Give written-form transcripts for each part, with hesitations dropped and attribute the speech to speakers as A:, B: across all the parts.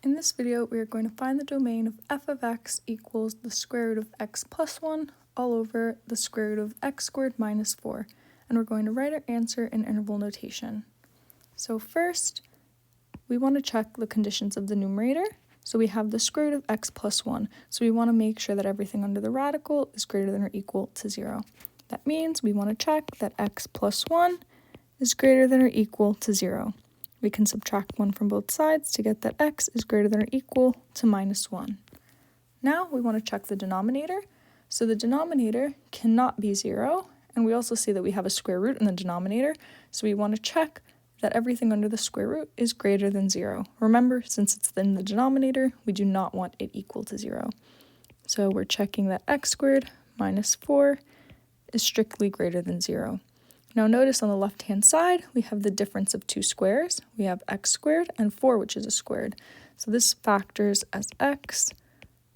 A: In this video, we are going to find the domain of f of x equals the square root of x plus 1 all over the square root of x squared minus 4, and we're going to write our answer in interval notation. So first, we want to check the conditions of the numerator. So we have the square root of x plus 1, so we want to make sure that everything under the radical is greater than or equal to 0. That means we want to check that x plus 1 is greater than or equal to 0. We can subtract 1 from both sides to get that x is greater than or equal to minus 1. Now we want to check the denominator. So the denominator cannot be 0, and we also see that we have a square root in the denominator, so we want to check that everything under the square root is greater than 0. Remember, since it's in the denominator, we do not want it equal to 0. So we're checking that x squared minus 4 is strictly greater than 0. Now notice on the left-hand side, we have the difference of two squares. We have x squared and 4, which is a squared. So this factors as x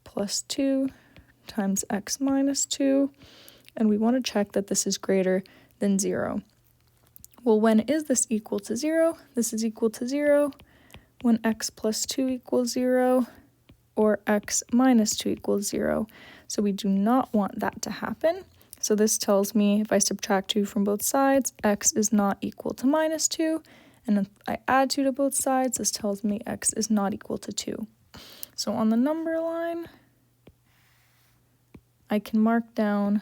A: plus 2 times x minus 2, and we want to check that this is greater than 0. Well, when is this equal to 0? This is equal to 0 when x plus 2 equals 0 or x minus 2 equals 0. So we do not want that to happen. So this tells me if I subtract 2 from both sides, x is not equal to minus 2. And if I add 2 to both sides, this tells me x is not equal to 2. So on the number line, I can mark down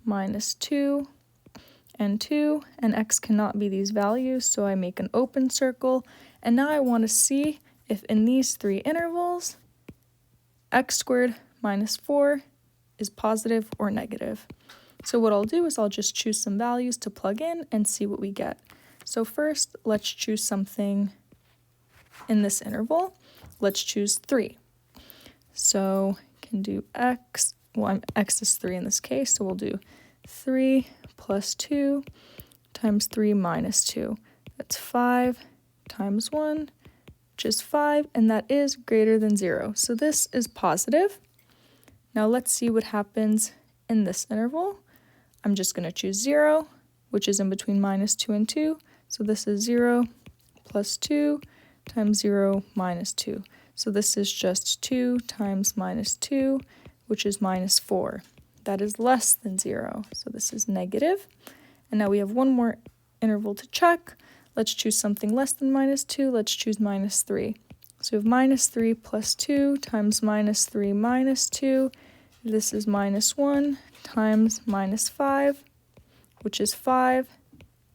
A: minus 2 and 2, and x cannot be these values, so I make an open circle. And now I want to see if in these three intervals, x squared minus 4 is positive or negative. So what I'll do is I'll just choose some values to plug in and see what we get. So first, let's choose something in this interval. Let's choose 3. So can do x, well, x is 3 in this case, so we'll do 3 plus 2 times 3 minus 2. That's 5 times 1, which is 5, and that is greater than 0. So this is positive. Now let's see what happens in this interval. I'm just going to choose 0, which is in between minus 2 and 2. So this is 0 plus 2 times 0 minus 2. So this is just 2 times minus 2, which is minus 4. That is less than 0. So this is negative. And now we have one more interval to check. Let's choose something less than minus 2. Let's choose minus 3. So we have minus 3 plus 2 times minus 3 minus 2. This is minus 1 times minus 5, which is 5,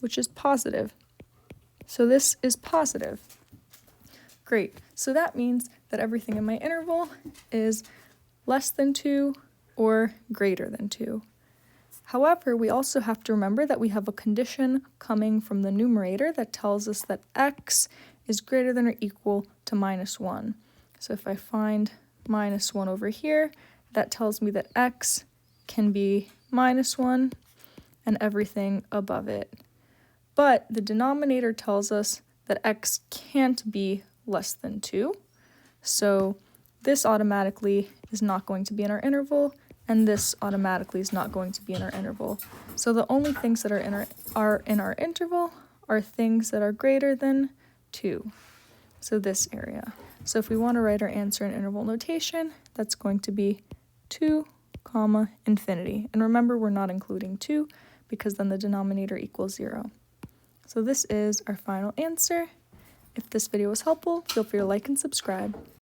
A: which is positive. So this is positive. Great. So that means that everything in my interval is less than 2 or greater than 2. However, we also have to remember that we have a condition coming from the numerator that tells us that x is greater than or equal to minus 1. So if I find minus 1 over here, that tells me that x can be minus 1 and everything above it. But the denominator tells us that x can't be less than 2. So this automatically is not going to be in our interval, and this automatically is not going to be in our interval. So the only things that are in our interval are things that are greater than 2. So this area. So if we want to write our answer in interval notation, that's going to be 2, infinity. And remember, we're not including 2 because then the denominator equals 0. So this is our final answer. If this video was helpful, feel free to like and subscribe.